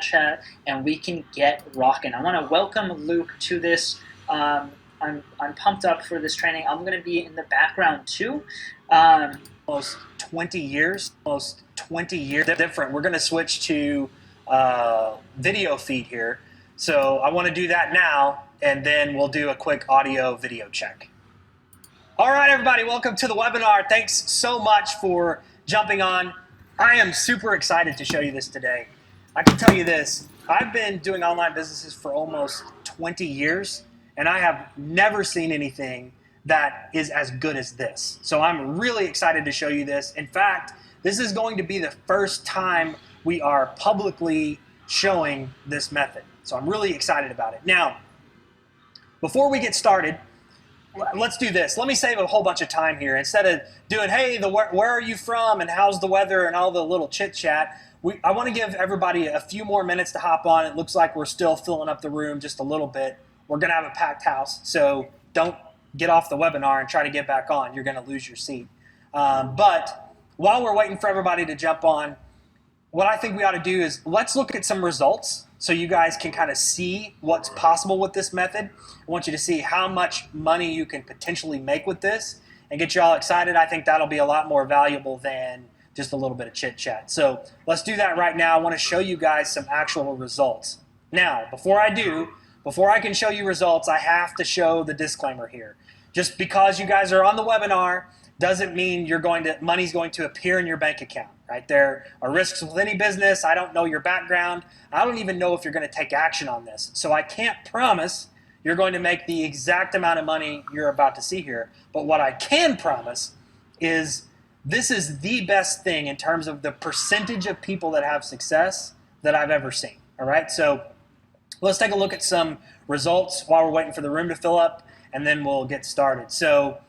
chat, and we can get rocking. I want to welcome Luke to this. I'm pumped up for this training. I'm going to be in the background too. Almost 20 years different. We're going to switch to video feed here. So I want to do that now, and then we'll do a quick audio video check. All right, everybody, welcome to the webinar. Thanks so much for jumping on. I am super excited to show you this today. I can tell you this, I've been doing online businesses for almost 20 years, and I have never seen anything that is as good as this. So I'm really excited to show you this. In fact, this is going to be the first time we are publicly showing this method. So I'm really excited about it. Now, before we get started, let's do this. Let me save a whole bunch of time here. Instead of doing, hey, where are you from and how's the weather and all the little chit chat, I want to give everybody a few more minutes to hop on. It looks like we're still filling up the room just a little bit. We're going to have a packed house, so don't get off the webinar and try to get back on. You're going to lose your seat. But while we're waiting for everybody to jump on, what I think we ought to do is let's look at some results so you guys can kind of see what's possible with this method. I want you to see how much money you can potentially make with this and get you all excited. I think that'll be a lot more valuable than just a little bit of chit chat. So let's do that right now. I want to show you guys some actual results. Now, before I can show you results, I have to show the disclaimer here. Just because you guys are on the webinar doesn't mean money's going to appear in your bank account, right? There are risks with any business. I don't know your background. I don't even know if you're going to take action on this. So I can't promise you're going to make the exact amount of money you're about to see here. But what I can promise is this is the best thing in terms of the percentage of people that have success that I've ever seen, all right? So let's take a look at some results while we're waiting for the room to fill up, and then we'll get started. So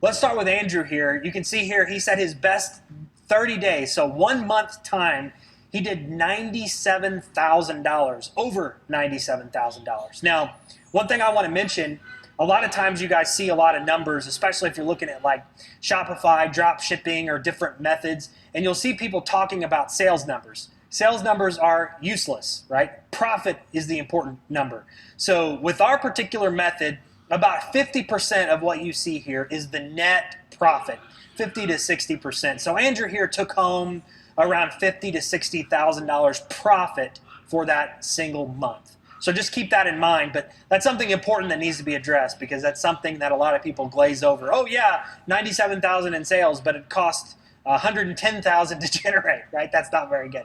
let's start with Andrew here. You can see here he said his best 30 days, so 1 month time, he did $97,000, over $97,000. Now, one thing I want to mention, a lot of times you guys see a lot of numbers, especially if you're looking at like Shopify, drop shipping, or different methods, and you'll see people talking about sales numbers. Sales numbers are useless, right? Profit is the important number. So with our particular method, about 50% of what you see here is the net profit, 50 to 60%. So Andrew here took home around $50,000 to $60,000 profit for that single month. So just keep that in mind, but that's something important that needs to be addressed because that's something that a lot of people glaze over. Oh yeah, 97,000 in sales, but it cost 110,000 to generate, right? That's not very good.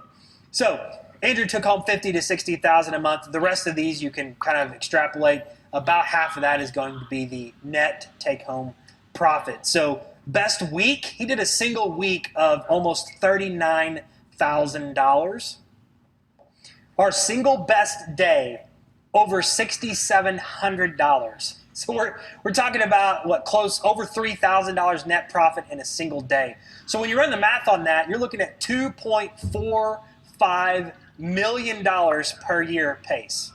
So Andrew took home 50 to 60,000 a month. The rest of these you can kind of extrapolate. About half of that is going to be the net take-home profit. So best week, he did a single week of almost $39,000. Our single best day, over $6,700. So we're talking about over $3,000 net profit in a single day. So when you run the math on that, you're looking at $2.45 million per year pace.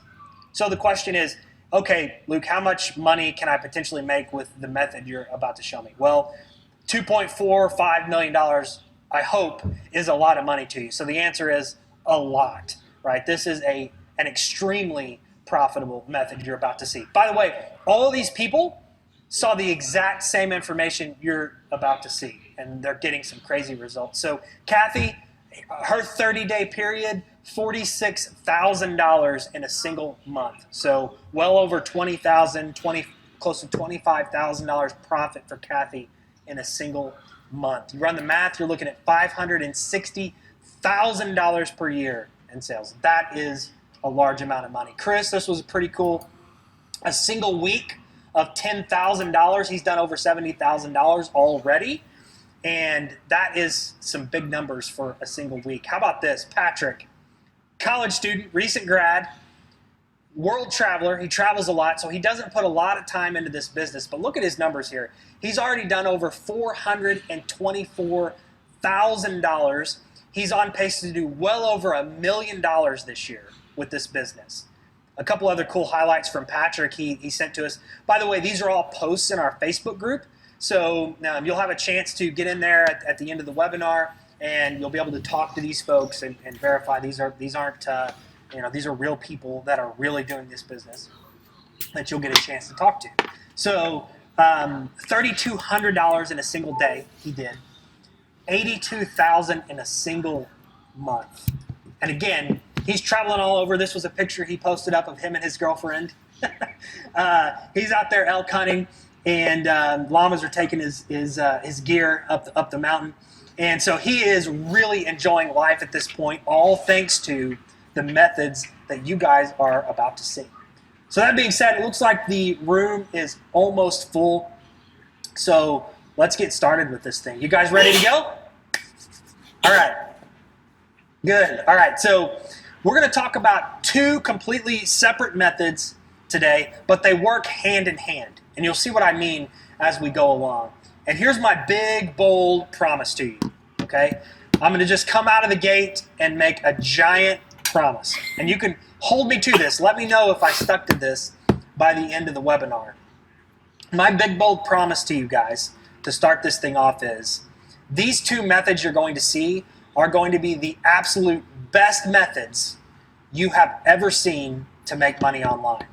So the question is, okay, Luke, how much money can I potentially make with the method you're about to show me? Well, $2.45 million, I hope, is a lot of money to you. So the answer is a lot, right? This is an extremely profitable method you're about to see. By the way, all of these people saw the exact same information you're about to see, and they're getting some crazy results. So Kathy, her 30-day period, $46,000 in a single month. So well over $20,000, close to $25,000 profit for Kathy in a single month. You run the math, you're looking at $560,000 per year in sales. That is a large amount of money. Chris, this was pretty cool. A single week of $10,000. He's done over $70,000 already. And that is some big numbers for a single week. How about this? Patrick, college student, recent grad, world traveler. He travels a lot, so he doesn't put a lot of time into this business. But look at his numbers here. He's already done over $424,000. He's on pace to do well over $1 million this year with this business. A couple other cool highlights from Patrick he sent to us. By the way, these are all posts in our Facebook group. So you'll have a chance to get in there at the end of the webinar, and you'll be able to talk to these folks and verify these aren't these are real people that are really doing this business that you'll get a chance to talk to. So $3,200 in a single day he did. $82,000 in a single month. And again, he's traveling all over. This was a picture he posted up of him and his girlfriend. He's out there elk hunting, and llamas are taking his gear up the mountain. And so he is really enjoying life at this point, all thanks to the methods that you guys are about to see. So that being said, it looks like the room is almost full. So let's get started with this thing. You guys ready to go? All right. Good. All right. So we're going to talk about two completely separate methods today, but they work hand in hand. And you'll see what I mean as we go along. And here's my big, bold promise to you. Okay? I'm going to just come out of the gate and make a giant promise. And you can hold me to this. Let me know if I stuck to this by the end of the webinar. My big, bold promise to you guys to start this thing off is these two methods you're going to see are going to be the absolute best methods you have ever seen to make money online.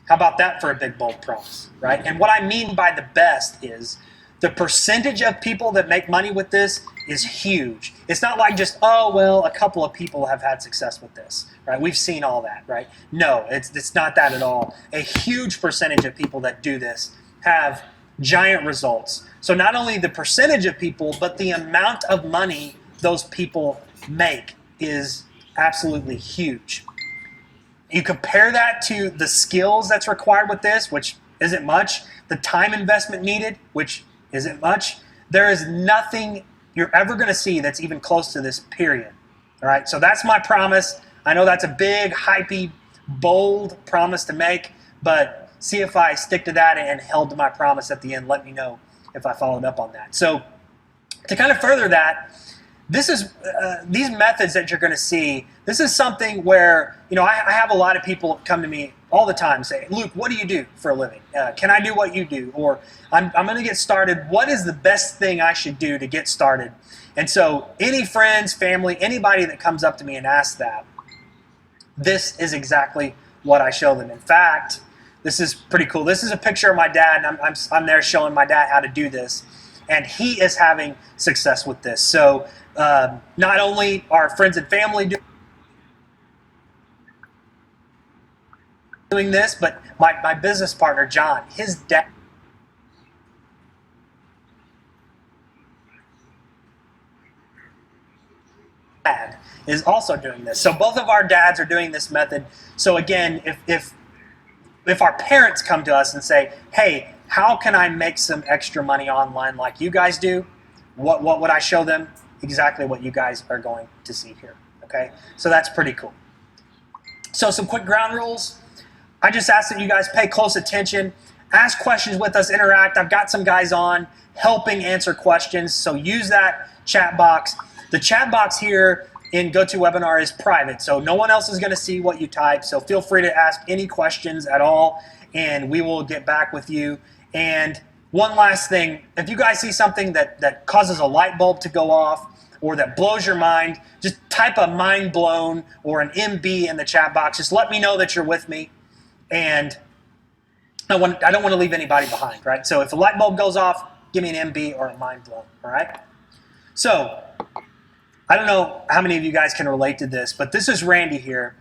How about that for a big, bold promise, right? And what I mean by the best is the percentage of people that make money with this is huge. It's not like just, oh, well, a couple of people have had success with this, right? We've seen all that, right? No, it's not that at all. A huge percentage of people that do this have giant results. So not only the percentage of people, but the amount of money those people make is absolutely huge. You compare that to the skills that's required with this, which isn't much, the time investment needed, which isn't much. There is nothing you're ever going to see that's even close to this, period. All right, so that's my promise. I know that's a big, hypey, bold promise to make, but see if I stick to that and held to my promise at the end. Let me know if I followed up on that. So to kind of further that, this is these methods that you're going to see. This is something where I have a lot of people come to me all the time say, Luke, what do you do for a living? Can I do what you do? Or I'm going to get started. What is the best thing I should do to get started? And so any friends, family, anybody that comes up to me and asks that, this is exactly what I show them. In fact, this is pretty cool. This is a picture of my dad, and I'm there showing my dad how to do this. And he is having success with this. So not only are friends and family doing this, but my business partner, John, his dad is also doing this. So both of our dads are doing this method. So again, if our parents come to us and say, hey, how can I make some extra money online like you guys do? What would I show them? Exactly what you guys are going to see here. Okay, so that's pretty cool. So some quick ground rules. I just ask that you guys pay close attention, ask questions with us, interact. I've got some guys on helping answer questions, so use that chat box. The chat box here in GoToWebinar is private, so no one else is going to see what you type, so feel free to ask any questions at all, and we will get back with you. And one last thing, if you guys see something that causes a light bulb to go off or that blows your mind, just type a mind blown or an MB in the chat box. Just let me know that you're with me. And I don't want to leave anybody behind, right? So if a light bulb goes off, give me an MB or a mind blown, all right? So I don't know how many of you guys can relate to this, but this is Randy here.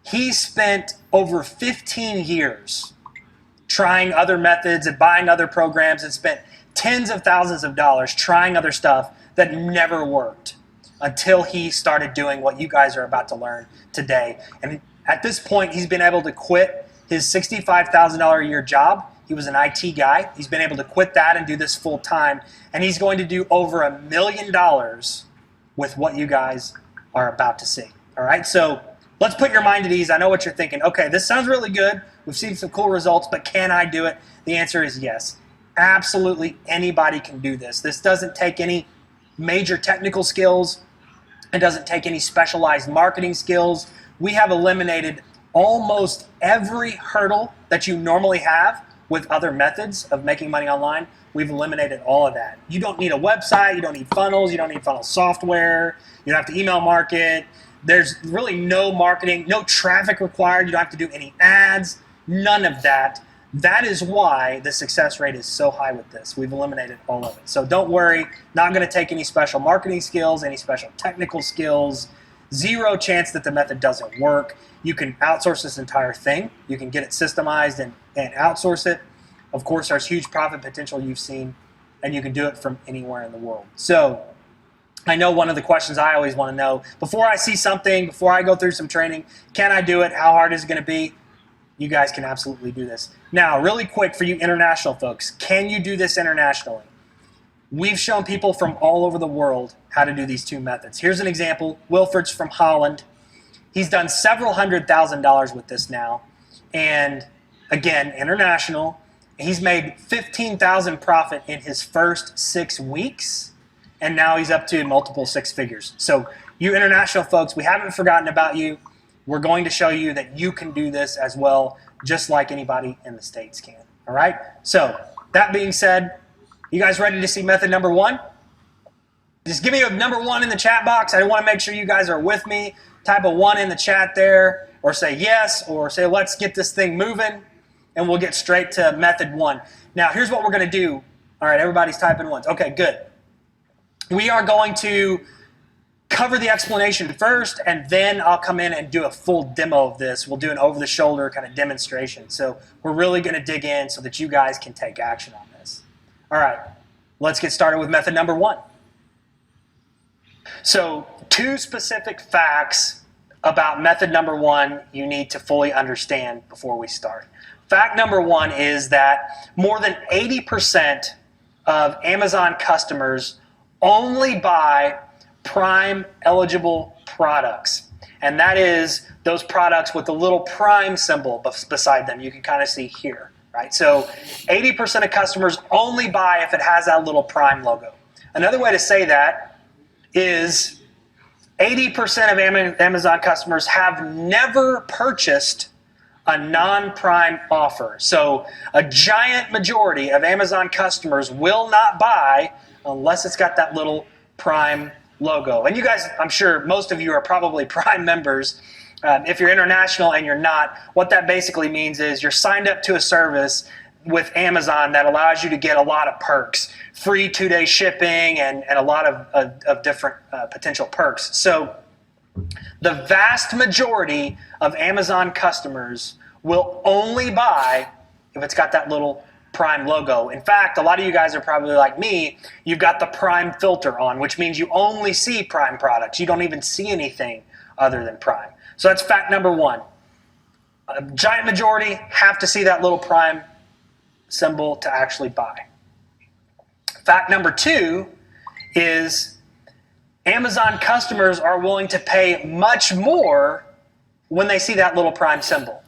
He spent over 15 years trying other methods and buying other programs and spent tens of thousands of dollars trying other stuff that never worked until he started doing what you guys are about to learn today. And at this point, he's been able to quit his $65,000 a year job. He was an IT guy. He's been able to quit that and do this full time. And he's going to do over $1 million with what you guys are about to see. All right, so let's put your mind at ease. I know what you're thinking. Okay, this sounds really good. We've seen some cool results, but can I do it? The answer is yes. Absolutely anybody can do this. This doesn't take any major technical skills. It doesn't take any specialized marketing skills. We have eliminated almost every hurdle that you normally have with other methods of making money online. We've eliminated all of that. You don't need a website. You don't need funnels. You don't need funnel software. You don't have to email market. There's really no marketing, no traffic required. You don't have to do any ads, none of that. That is why the success rate is so high with this. We've eliminated all of it. So don't worry, not going to take any special marketing skills, any special technical skills, zero chance that the method doesn't work. You can outsource this entire thing. You can get it systemized and outsource it. Of course, there's huge profit potential you've seen, and you can do it from anywhere in the world. So I know one of the questions I always want to know, before I see something, before I go through some training, can I do it? How hard is it going to be? You guys can absolutely do this. Now, really quick for you international folks, can you do this internationally? We've shown people from all over the world how to do these two methods. Here's an example. Wilfred's from Holland. He's done several $100,000 with this now. And again, international. He's made $15,000 profit in his first 6 weeks. And now he's up to multiple six figures. So you international folks, we haven't forgotten about you. We're going to show you that you can do this as well, just like anybody in the States can. All right? So that being said, you guys ready to see method number one? Just give me a number one in the chat box. I want to make sure you guys are with me. Type a one in the chat there, or say yes, or say let's get this thing moving, and we'll get straight to method one. Now, here's what we're going to do. All right, everybody's typing ones. Okay, good. We are going to cover the explanation first, and then I'll come in and do a full demo of this. We'll do an over-the-shoulder kind of demonstration. So we're really going to dig in so that you guys can take action on this. All right, let's get started with method number one. So 2 specific facts about method number one you need to fully understand before we start. Fact number one is that more than 80% of Amazon customers only buy Prime eligible products, and that is those products with the little Prime symbol beside them. You can kind of see here, right? So 80% of customers only buy if it has that little Prime logo. Another way to say that is 80% of Amazon customers have never purchased a non-Prime offer. So a giant majority of Amazon customers will not buy unless it's got that little Prime logo. And you guys, I'm sure most of you are probably Prime members. If you're international and you're not, what that basically means is you're signed up to a service with Amazon that allows you to get a lot of perks, free 2-day shipping and a lot of different potential perks. So the vast majority of Amazon customers will only buy if it's got that little Prime logo. In fact, a lot of you guys are probably like me. You've got the Prime filter on, which means you only see Prime products. You don't even see anything other than Prime. So that's fact number one. A giant majority have to see that little Prime symbol to actually buy. Fact number two is Amazon customers are willing to pay much more when they see that little Prime symbol.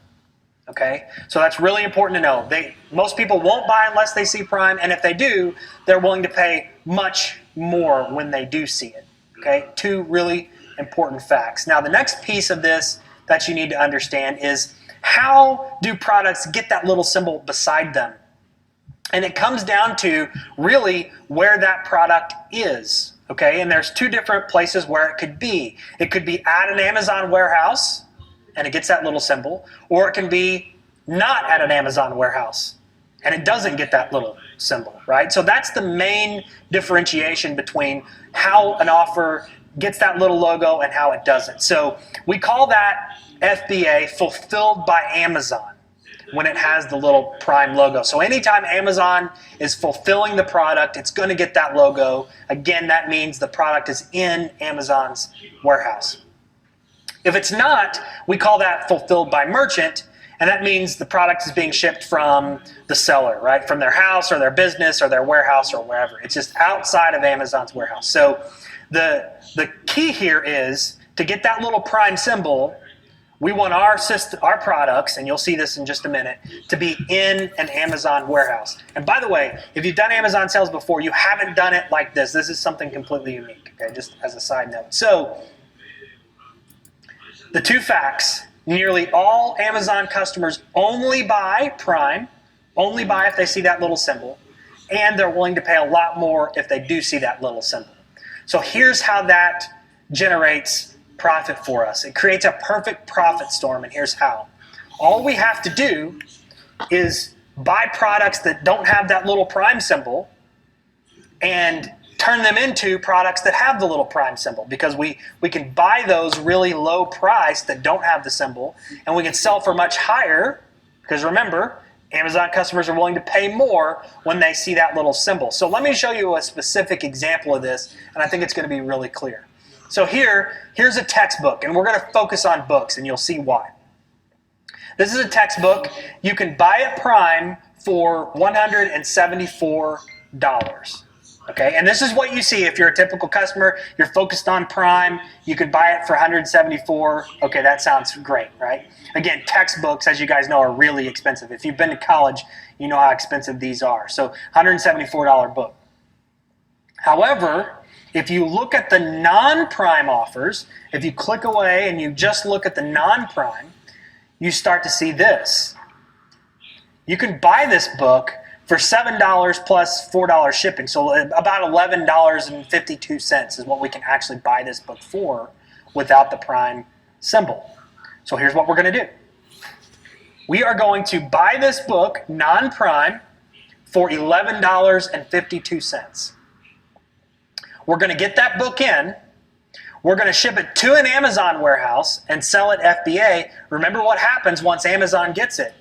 Okay, so that's really important to know. Most people won't buy unless they see Prime, and if they do, they're willing to pay much more when they do see it. Okay, 2 really important facts. Now, the next piece of this that you need to understand is how do products get that little symbol beside them? And it comes down to really where that product is. Okay, and there's 2 different places where it could be. It could be at an Amazon warehouse, and it gets that little symbol, or it can be not at an Amazon warehouse, and it doesn't get that little symbol, right? So that's the main differentiation between how an offer gets that little logo and how it doesn't. So we call that FBA, fulfilled by Amazon, when it has the little Prime logo. So anytime Amazon is fulfilling the product, it's going to get that logo. Again, that means the product is in Amazon's warehouse. If it's not, we call that fulfilled by merchant, and that means the product is being shipped from the seller, right? From their house or their business or their warehouse or wherever. It's just outside of Amazon's warehouse. So the key here is to get that little Prime symbol, we want our products, and you'll see this in just a minute, to be in an Amazon warehouse. And by the way, if you've done Amazon sales before, you haven't done it like this. This is something completely unique, okay, just as a side note. So the 2 facts, nearly all Amazon customers only buy Prime, only buy if they see that little symbol, and they're willing to pay a lot more if they do see that little symbol. So here's how that generates profit for us. It creates a perfect profit storm, and here's how. All we have to do is buy products that don't have that little prime symbol and turn them into products that have the little prime symbol, because we can buy those really low price that don't have the symbol, and we can sell for much higher, because remember, Amazon customers are willing to pay more when they see that little symbol. So let me show you a specific example of this, and I think it's going to be really clear. So here's a textbook, and we're going to focus on books, and you'll see why. This is a textbook. You can buy it Prime for $174. Okay, and this is what you see if you're a typical customer. You're focused on Prime. You could buy it for $174. Okay, that sounds great, right? Again, textbooks, as you guys know, are really expensive. If you've been to college, you know how expensive these are. So $174 book. However, if you look at the non-Prime offers, if you click away and you just look at the non-Prime, you start to see this. You can buy this book for $7 plus $4 shipping. So about $11.52 is what we can actually buy this book for without the Prime symbol. So here's what we're going to do. We are going to buy this book, non-Prime, for $11.52. We're going to get that book in. We're going to ship it to an Amazon warehouse and sell it FBA. Remember what happens once Amazon gets it.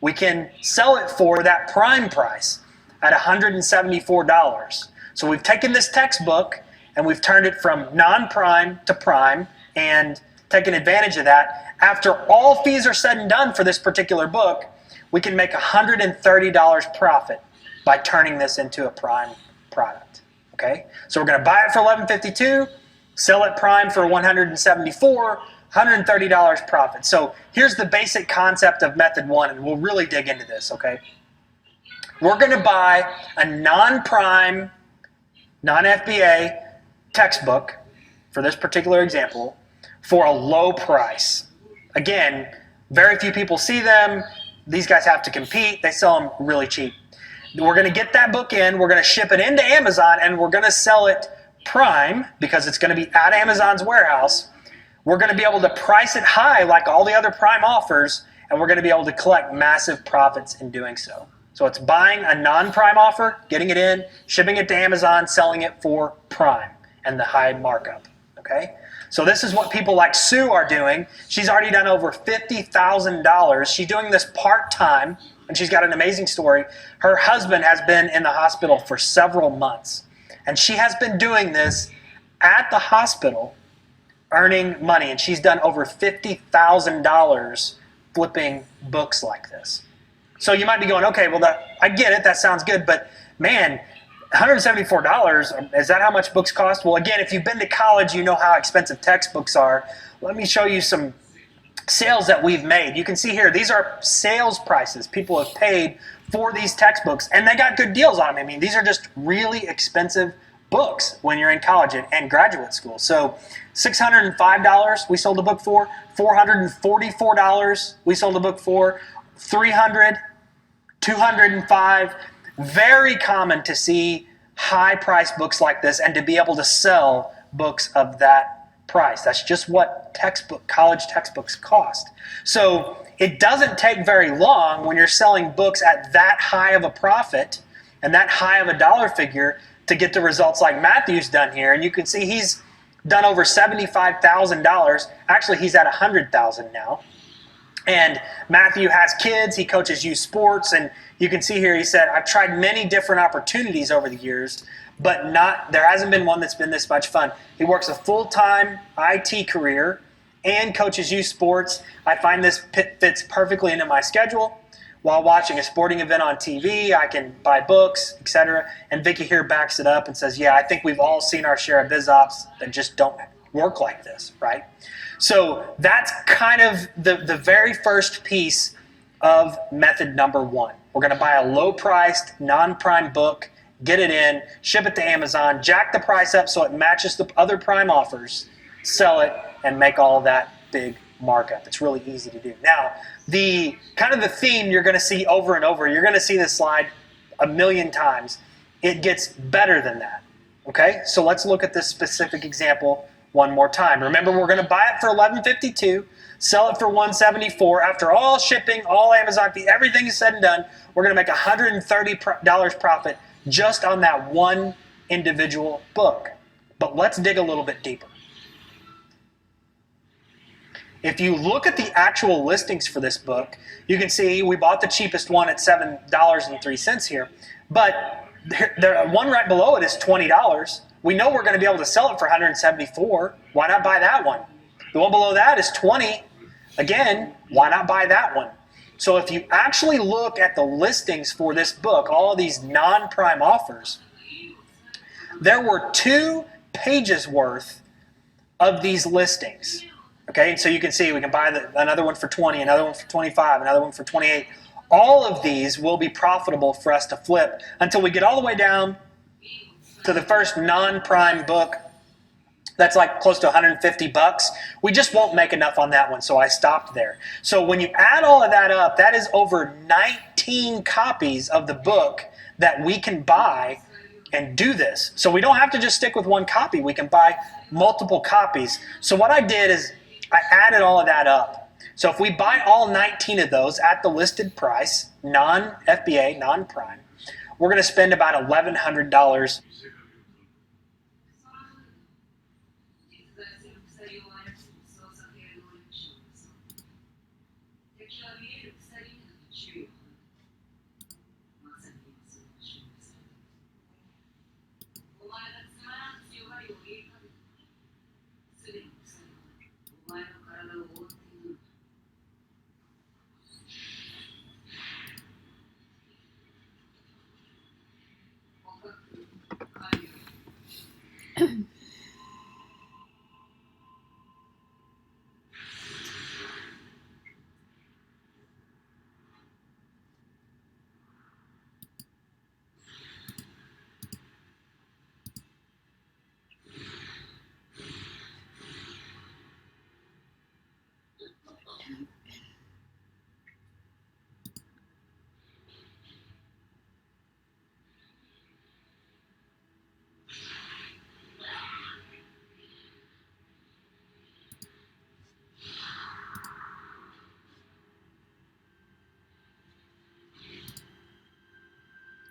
We can sell it for that Prime price at $174. So we've taken this textbook and we've turned it from non-Prime to Prime and taken advantage of that. After all fees are said and done for this particular book, we can make $130 profit by turning this into a Prime product. Okay? So we're going to buy it for $11.52, sell it Prime for $174, $130 profit. So here's the basic concept of method one, and we'll really dig into this, okay? We're going to buy a non-Prime, non-FBA textbook, for this particular example, for a low price. Again, very few people see them. These guys have to compete. They sell them really cheap. We're going to get that book in. We're going to ship it into Amazon, and we're going to sell it Prime because it's going to be at Amazon's warehouse. We're going to be able to price it high like all the other Prime offers, and we're going to be able to collect massive profits in doing so. So it's buying a non-Prime offer, getting it in, shipping it to Amazon, selling it for Prime and the high markup. Okay? So this is what people like Sue are doing. She's already done over $50,000. She's doing this part-time, and she's got an amazing story. Her husband has been in the hospital for several months, and she has been doing this at the hospital, earning money, and she's done over $50,000 flipping books like this. So you might be going, okay, well, I get it, that sounds good, but man, $174, is that how much books cost? Well, again, if you've been to college, you know how expensive textbooks are. Let me show you some sales that we've made. You can see here, these are sales prices people have paid for these textbooks, and they got good deals on them. I mean, these are just really expensive books when you're in college and graduate school. So $605 we sold a book for, $444 we sold a book for, $300, $205. Very common to see high-priced books like this and to be able to sell books of that price. That's just what college textbooks cost. So it doesn't take very long when you're selling books at that high of a profit and that high of a dollar figure to get the results like Matthew's done here. And you can see he's done over $75,000. Actually, he's at $100,000 now. And Matthew has kids, he coaches youth sports, and you can see here he said, I've tried many different opportunities over the years, but there hasn't been one that's been this much fun. He works a full-time IT career and coaches youth sports. I find this fits perfectly into my schedule. While watching a sporting event on TV, I can buy books, etc. And Vicky here backs it up and says, yeah, I think we've all seen our share of biz ops that just don't work like this, right? So that's kind of the very first piece of method number one. We're going to buy a low-priced, non-Prime book, get it in, ship it to Amazon, jack the price up so it matches the other Prime offers, sell it, and make all that big markup. It's really easy to do. Now, the theme you're going to see over and over, you're going to see this slide a million times. It gets better than that. Okay? So let's look at this specific example one more time. Remember, we're going to buy it for $11.52, sell it for $174. After all shipping, all Amazon fee, everything is said and done, we're going to make $130 profit just on that one individual book. But let's dig a little bit deeper. If you look at the actual listings for this book, you can see we bought the cheapest one at $7.03 here, but one right below it is $20. We know we're going to be able to sell it for $174. Why not buy that one? The one below that is $20. Again, why not buy that one? So if you actually look at the listings for this book, all of these non-prime offers, there were 2 pages worth of these listings. Okay, and so you can see we can buy another one for $20, another one for $25, another one for $28. All of these will be profitable for us to flip until we get all the way down to the first non-prime book. That's like close to $150. We just won't make enough on that one, so I stopped there. So when you add all of that up, that is over 19 copies of the book that we can buy and do this. So we don't have to just stick with one copy. We can buy multiple copies. So what I did is I added all of that up. So if we buy all 19 of those at the listed price, non-FBA, non-prime, we're going to spend about $1,100.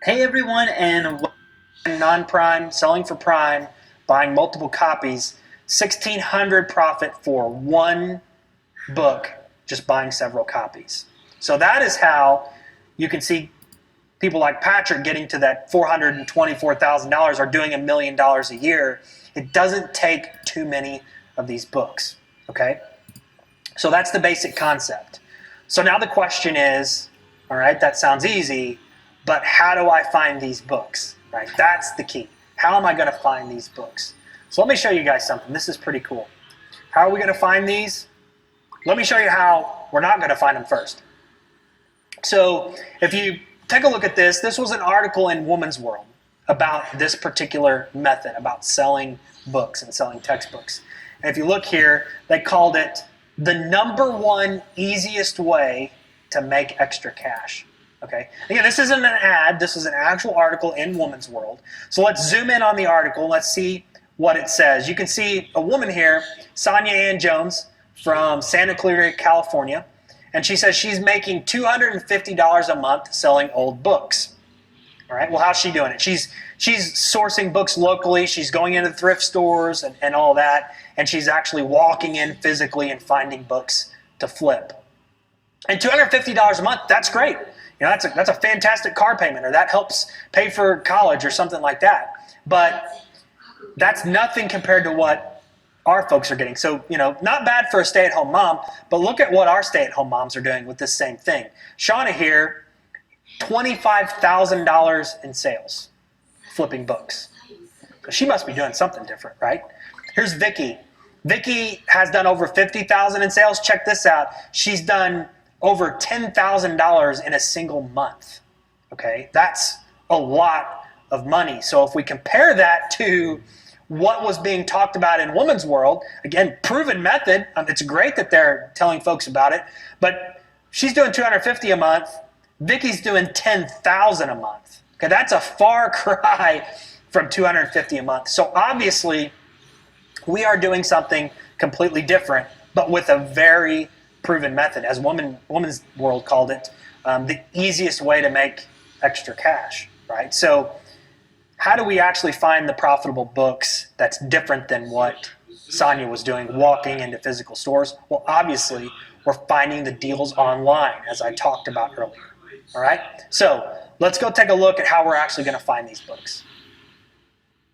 Hey everyone, and non-prime, selling for prime, buying multiple copies, $1,600 profit for one book, just buying several copies. So that is how you can see people like Patrick getting to that $424,000 or doing $1 million a year. It doesn't take too many of these books, okay? So that's the basic concept. So now the question is, all right, that sounds easy, but how do I find these books, right? That's the key. How am I going to find these books? So let me show you guys something. This is pretty cool. How are we going to find these? Let me show you how we're not going to find them first. So if you take a look at this, this was an article in Woman's World about this particular method, about selling books and selling textbooks. And if you look here, they called it the #1 easiest way to make extra cash. Okay. Again, this isn't an ad. This is an actual article in Woman's World. So let's zoom in on the article. Let's see what it says. You can see a woman here, Sonia Ann Jones from Santa Clara, California. And she says she's making $250 a month selling old books. All right. Well, how's she doing it? She's sourcing books locally. She's going into thrift stores and all that. And she's actually walking in physically and finding books to flip. And $250 a month, that's great. You know, that's a fantastic car payment, or that helps pay for college or something like that. But that's nothing compared to what our folks are getting. So, you know, not bad for a stay-at-home mom, but look at what our stay-at-home moms are doing with this same thing. Shauna here, $25,000 in sales, flipping books. So she must be doing something different, right? Here's Vicky. Vicky has done over $50,000 in sales. Check this out. She's done over $10,000 in a single month. Okay, that's a lot of money. So if we compare that to what was being talked about in Woman's World, again, proven method. It's great that they're telling folks about it, but she's doing $250 a month. Vicky's doing $10,000 a month. Okay, that's a far cry from $250 a month. So obviously, We are doing something completely different, but with a very proven method. As Woman's World called it, the easiest way to make extra cash, right? So how do we actually find the profitable books that's different than what Sonia was doing, walking into physical stores? Well, obviously, we're finding the deals online, as I talked about earlier. All right? So let's go take a look at how we're actually going to find these books.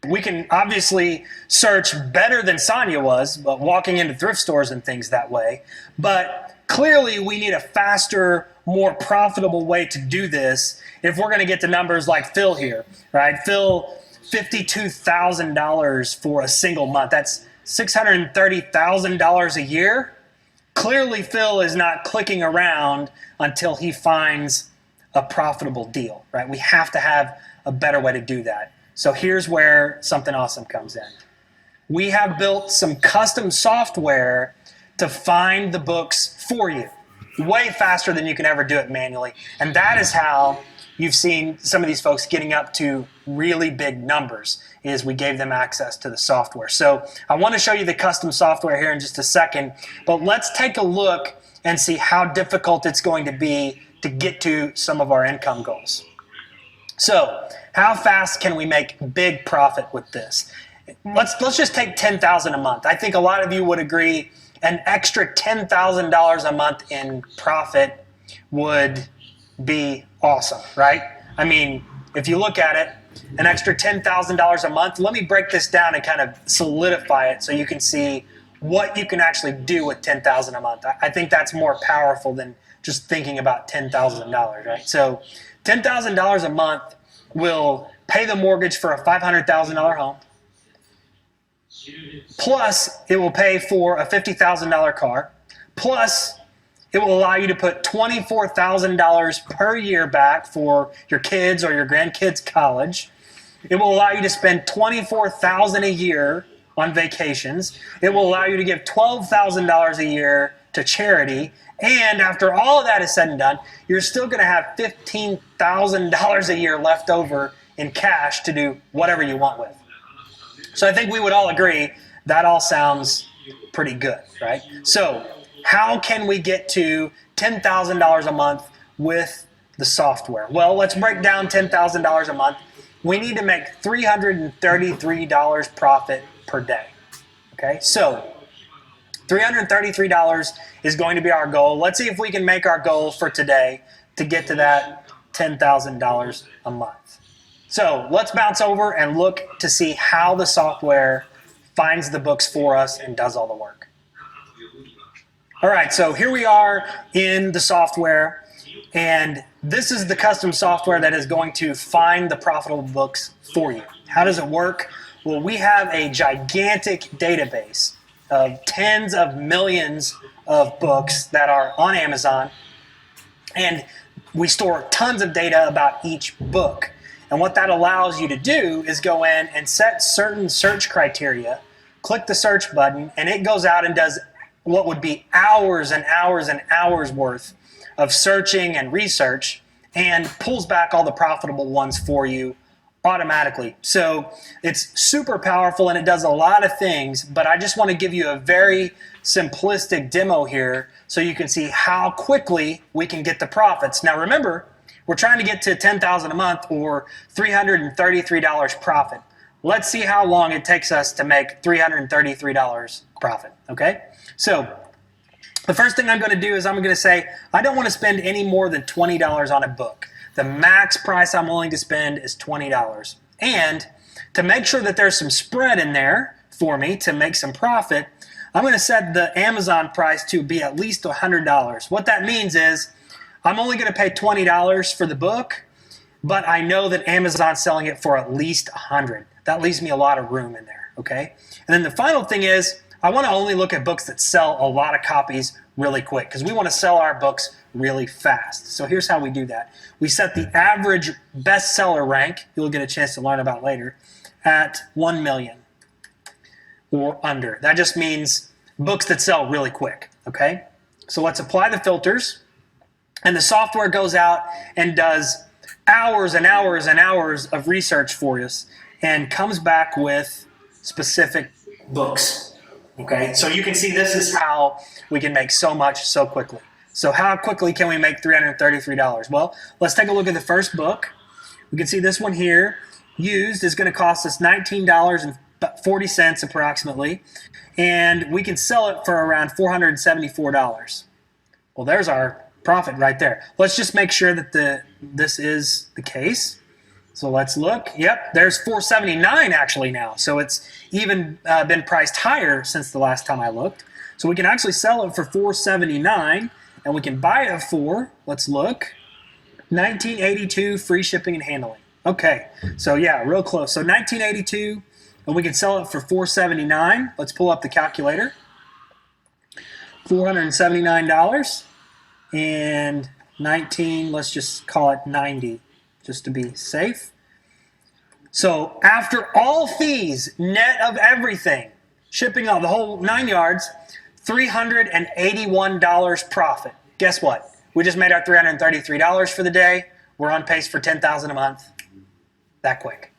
We can obviously search better than Sonia was, but walking into thrift stores and things that way. But clearly, we need a faster, more profitable way to do this if we're going to get to numbers like Phil here, right? Phil, $52,000 for a single month. That's $630,000 a year. Clearly, Phil is not clicking around until he finds a profitable deal, right? We have to have a better way to do that. So here's where something awesome comes in. We have built some custom software to find the books for you, way faster than you can ever do it manually. And that is how you've seen some of these folks getting up to really big numbers, is we gave them access to the software. So I want to show you the custom software here in just a second, but let's take a look and see how difficult it's going to be to get to some of our income goals. So how fast can we make big profit with this? Let's just take $10,000 a month. I think a lot of you would agree an extra $10,000 a month in profit would be awesome, right? I mean, if you look at it, an extra $10,000 a month, let me break this down and kind of solidify it so you can see what you can actually do with $10,000 a month. I think that's more powerful than just thinking about $10,000, right? So $10,000 a month will pay the mortgage for a $500,000 home. Plus, it will pay for a $50,000 car. Plus, it will allow you to put $24,000 per year back for your kids or your grandkids' college. It will allow you to spend $24,000 a year on vacations. It will allow you to give $12,000 a year to charity. And after all of that is said and done, you're still going to have $15,000 a year left over in cash to do whatever you want with. So I think we would all agree that all sounds pretty good, right? So how can we get to $10,000 a month with the software? Well, let's break down $10,000 a month. We need to make $333 profit per day. Okay, so $333 is going to be our goal. Let's see if we can make our goal for today to get to that $10,000 a month. So let's bounce over and look to see how the software finds the books for us and does all the work. All right, so here we are in the software, and this is the custom software that is going to find the profitable books for you. How does it work? Well, we have a gigantic database of tens of millions of books that are on Amazon, and we store tons of data about each book. And what that allows you to do is go in and set certain search criteria, click the search button, and it goes out and does what would be hours and hours and hours worth of searching and research and pulls back all the profitable ones for you automatically. So it's super powerful and it does a lot of things, but I just want to give you a very simplistic demo here so you can see how quickly we can get the profits. Now remember, we're trying to get to $10,000 a month or $333 profit. Let's see how long it takes us to make $333 profit, okay? So the first thing I'm going to do is I'm going to say I don't want to spend any more than $20 on a book. The max price I'm willing to spend is $20. And to make sure that there's some spread in there for me to make some profit, I'm going to set the Amazon price to be at least $100. What that means is I'm only going to pay $20 for the book, but I know that Amazon's selling it for at least $100. That leaves me a lot of room in there, okay? And then the final thing is I want to only look at books that sell a lot of copies really quick because we want to sell our books really fast. So here's how we do that. We set the average bestseller rank, you'll get a chance to learn about later, at 1 million or under. That just means books that sell really quick, okay? So let's apply the filters, and the software goes out and does hours and hours and hours of research for us and comes back with specific books. Okay, so you can see this is how we can make so much so quickly. So how quickly can we make $333? Well, let's take a look at the first book. We can see this one here, used, is going to cost us $19.40 approximately, and we can sell it for around $474. Well, there's our profit right there. Let's just make sure that this is the case. So let's look. Yep, there's $479 actually now. So it's even been priced higher since the last time I looked. So we can actually sell it for $479, and we can buy it for, let's look, $19.82 free shipping and handling. Okay, so yeah, real close. So $19.82, and we can sell it for $479. Let's pull up the calculator. $479 and 19, let's just call it 90, just to be safe. So after all fees, net of everything, shipping on the whole 9 yards, $381 profit. Guess what? We just made our $333 for the day. We're on pace for $10,000 a month. That quick.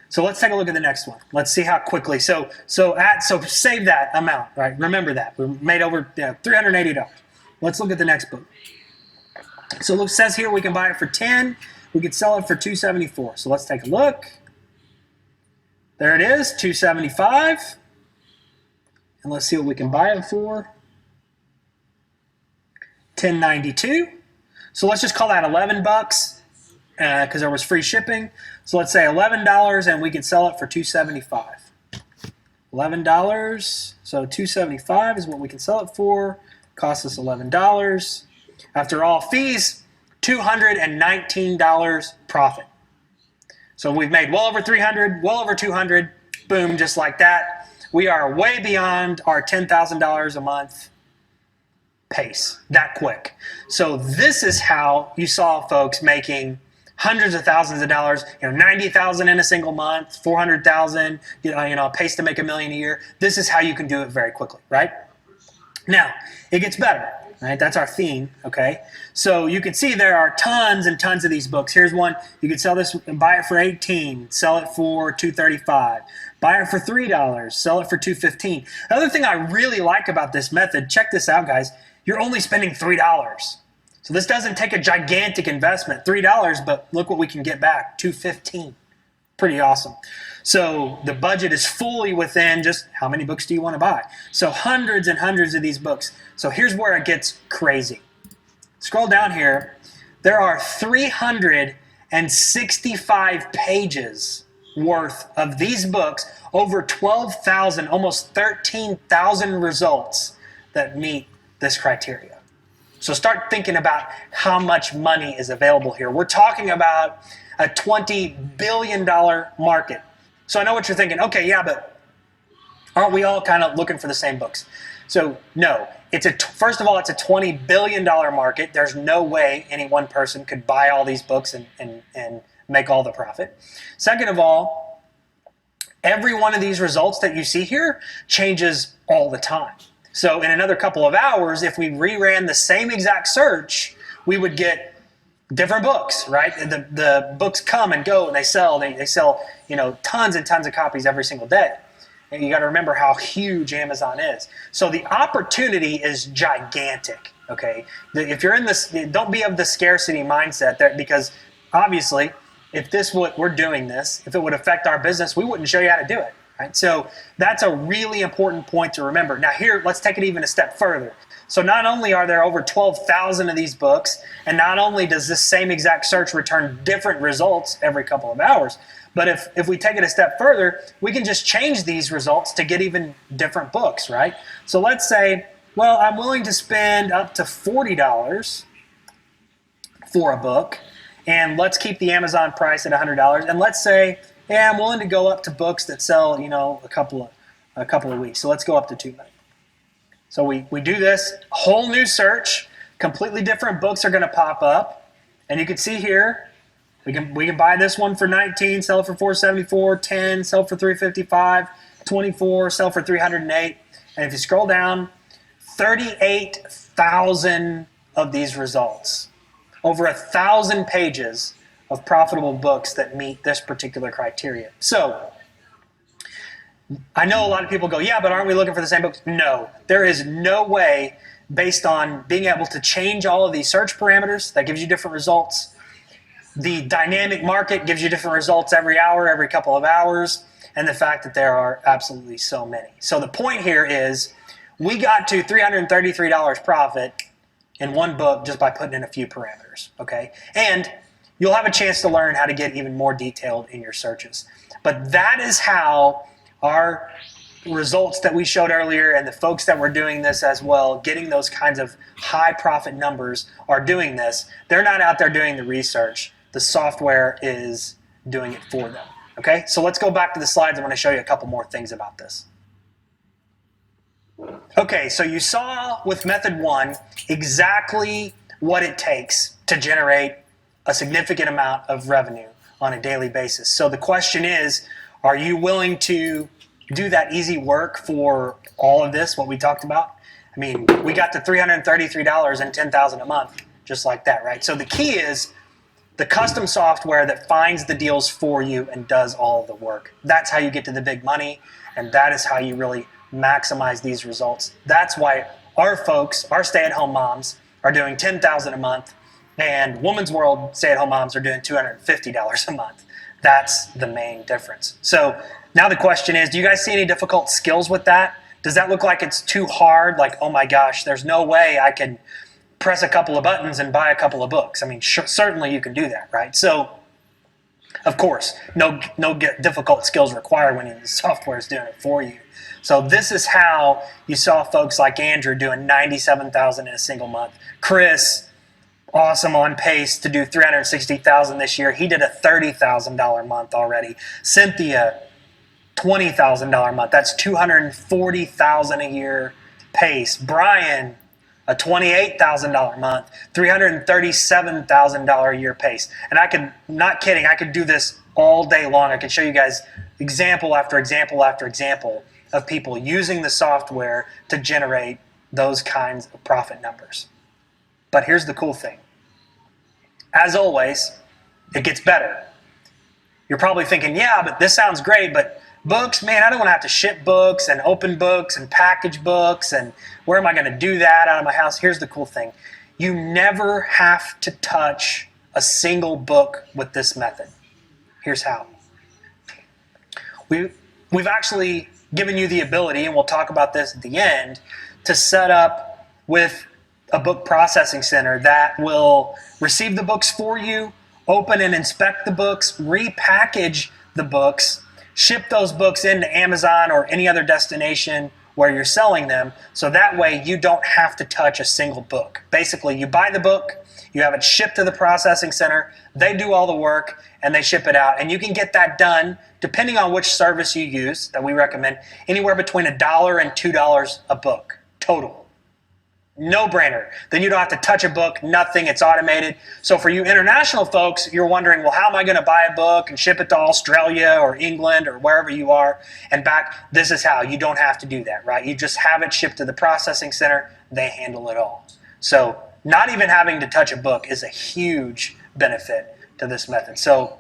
So let's take a look at the next one. Let's see how quickly. So save that amount, right? Remember that. We made over $380. Let's look at the next book. So it says here we can buy it for 10. We could sell it for $274. So let's take a look. There it is, $275. And let's see what we can buy it for. $10.92. So let's just call that $11 because there was free shipping. So let's say $11 and we can sell it for $275. $11, so $275 is what we can sell it for. Costs us $11. After all fees, $219 profit. So we've made well over 300, well over 200, boom, just like that. We are way beyond our $10,000 a month pace, that quick. So this is how you saw folks making hundreds of thousands of dollars, $90,000 in a single month, $400,000, pace to make $1 million a year. This is how you can do it very quickly, right? Now, it gets better, right? That's our theme, okay? So you can see there are tons and tons of these books. Here's one. You could sell this and buy it for $18, sell it for $235. Buy it for $3, sell it for $215. The other thing I really like about this method, check this out, guys. You're only spending $3. So this doesn't take a gigantic investment, $3, but look what we can get back, $215. Pretty awesome. So the budget is fully within just how many books do you want to buy. So hundreds and hundreds of these books. So here's where it gets crazy. Scroll down here. There are 365 pages worth of these books, over 12,000, almost 13,000 results that meet this criteria. So start thinking about how much money is available here. We're talking about a $20 billion market. So I know what you're thinking. Okay, yeah, but aren't we all kind of looking for the same books? So no, first of all, it's a $20 billion market. There's no way any one person could buy all these books and make all the profit. Second of all, every one of these results that you see here changes all the time. So in another couple of hours, if we reran the same exact search, we would get different books, right? The books come and go and they sell. They sell, tons and tons of copies every single day. And you got to remember how huge Amazon is. So the opportunity is gigantic, okay? If you're in this, don't be of the scarcity mindset there, because obviously if we're doing this, if it would affect our business, we wouldn't show you how to do it. Right? So that's a really important point to remember. Now here, let's take it even a step further. So not only are there over 12,000 of these books, and not only does this same exact search return different results every couple of hours, but if we take it a step further, we can just change these results to get even different books, right? So let's say, well, I'm willing to spend up to $40 for a book, and let's keep the Amazon price at $100, and let's say, yeah, I'm willing to go up to books that sell, a couple of weeks. So let's go up to 2 minutes. So we do this, whole new search, completely different books are going to pop up. And you can see here, we can buy this one for 19, sell it for 474, 10, sell for 355, 24, sell for 308. And if you scroll down, 38,000 of these results. Over 1,000 pages of profitable books that meet this particular criteria. So I know a lot of people go, yeah, but aren't we looking for the same books? No, there is no way, based on being able to change all of these search parameters that gives you different results. The dynamic market gives you different results every hour, every couple of hours, and the fact that there are absolutely so many. So the point here is we got to $333 profit in one book just by putting in a few parameters, okay? And you'll have a chance to learn how to get even more detailed in your searches. But that is how our results that we showed earlier and the folks that were doing this as well, getting those kinds of high profit numbers, are doing this. They're not out there doing the research. The software is doing it for them. Okay, so let's go back to the slides. I want to show you a couple more things about this. Okay, so you saw with method 1 exactly what it takes to generate a significant amount of revenue on a daily basis. So the question is, are you willing to do that easy work for all of this, what we talked about? I mean, we got to $333 and $10,000 a month, just like that, right? So the key is the custom software that finds the deals for you and does all of the work. That's how you get to the big money, and that is how you really maximize these results. That's why our folks, our stay-at-home moms, are doing $10,000 a month, and Woman's World stay-at-home moms are doing $250 a month. That's the main difference. So now the question is, do you guys see any difficult skills with that? Does that look like it's too hard? Like, oh my gosh, there's no way I can press a couple of buttons and buy a couple of books. I mean, certainly you can do that, right? So, of course, no difficult skills required when the software is doing it for you. So this is how you saw folks like Andrew doing $97,000 in a single month. Chris, awesome, on pace to do $360,000 this year. He did a $30,000 month already. Cynthia, $20,000 a month. That's $240,000 a year pace. Brian, a $28,000 a month, $337,000 a year pace. And I could, not kidding, I could do this all day long. I could show you guys example after example after example of people using the software to generate those kinds of profit numbers. But here's the cool thing. As always, it gets better. You're probably thinking, yeah, but this sounds great, but books, man, I don't want to have to ship books and open books and package books, and where am I going to do that out of my house? Here's the cool thing. You never have to touch a single book with this method. Here's how. We've actually given you the ability, and we'll talk about this at the end, to set up with a book processing center that will receive the books for you, open and inspect the books, repackage the books, ship those books into Amazon or any other destination where you're selling them, so that way you don't have to touch a single book. Basically, you buy the book, you have it shipped to the processing center, they do all the work, and they ship it out. And you can get that done, depending on which service you use, that we recommend, anywhere between $1 and $2 a book, total. No brainer. Then you don't have to touch a book, nothing, it's automated. So for you international folks, you're wondering, well, how am I going to buy a book and ship it to Australia or England or wherever you are and back? This is how. You don't have to do that, right? You just have it shipped to the processing center, they handle it all. So not even having to touch a book is a huge benefit to this method. So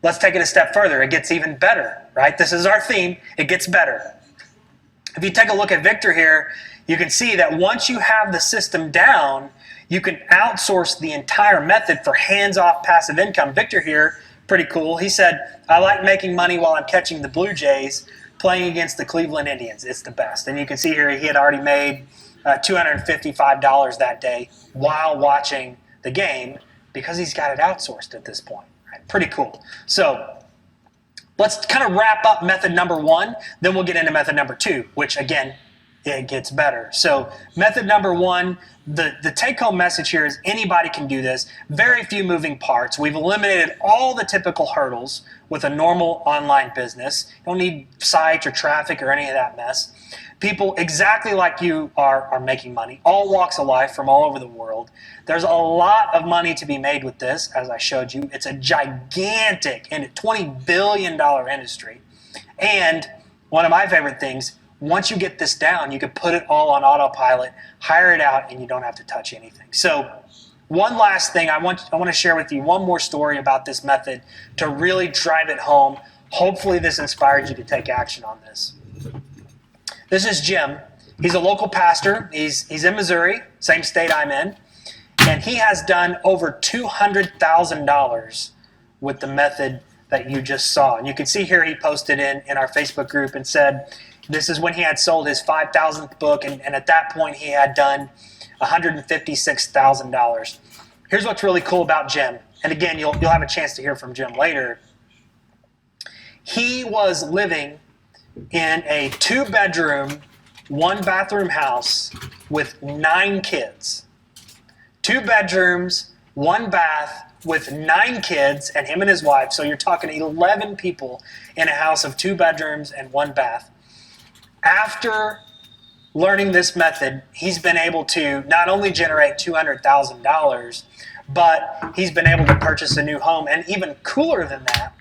let's take it a step further. It gets even better, right? This is our theme. It gets better. If you take a look at Victor here, you can see that once you have the system down, you can outsource the entire method for hands-off passive income. Victor here, pretty cool. He said, I like making money while I'm catching the Blue Jays, playing against the Cleveland Indians. It's the best. And you can see here he had already made $255 that day while watching the game because he's got it outsourced at this point. Right? Pretty cool. So let's kind of wrap up method number 1, then we'll get into method number 2, which again, it gets better. So method number 1, the take-home message here is anybody can do this. Very few moving parts. We've eliminated all the typical hurdles with a normal online business. You don't need sites or traffic or any of that mess. People exactly like you are making money, all walks of life from all over the world. There's a lot of money to be made with this, as I showed you. It's a gigantic and $20 billion industry. And one of my favorite things, once you get this down, you can put it all on autopilot, hire it out, and you don't have to touch anything. So one last thing, I want to share with you one more story about this method to really drive it home. Hopefully this inspired you to take action on this. This is Jim. He's a local pastor. He's in Missouri, same state I'm in. And he has done over $200,000 with the method that you just saw. And you can see here he posted in our Facebook group and said this is when he had sold his 5,000th book. And at that point he had done $156,000. Here's what's really cool about Jim. And again, you'll have a chance to hear from Jim later. He was living in a 2-bedroom, 1-bathroom house with 9 kids. 2 bedrooms, 1 bath with 9 kids and him and his wife. So you're talking 11 people in a house of 2 bedrooms and 1 bath. After learning this method, he's been able to not only generate $200,000, but he's been able to purchase a new home. And even cooler than that,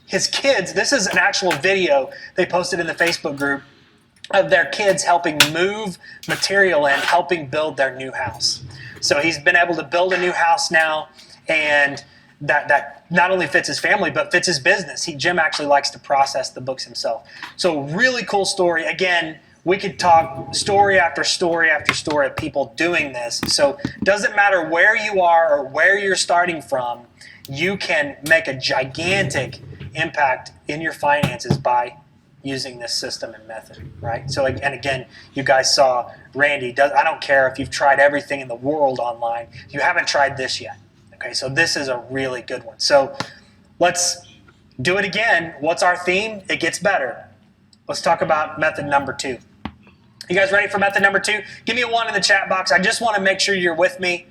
his kids, this is an actual video they posted in the Facebook group of their kids helping move material in, helping build their new house. So he's been able to build a new house now, and that not only fits his family, but fits his business. Jim actually likes to process the books himself. So really cool story. Again, we could talk story after story after story of people doing this. So it doesn't matter where you are or where you're starting from, you can make a gigantic impact in your finances by using this system and method, right? So, and again, you guys saw Randy. I don't care if you've tried everything in the world online. You haven't tried this yet. Okay, so this is a really good one. So let's do it again. What's our theme? It gets better. Let's talk about method number 2. You guys ready for method number 2? Give me a 1 in the chat box. I just want to make sure you're with me.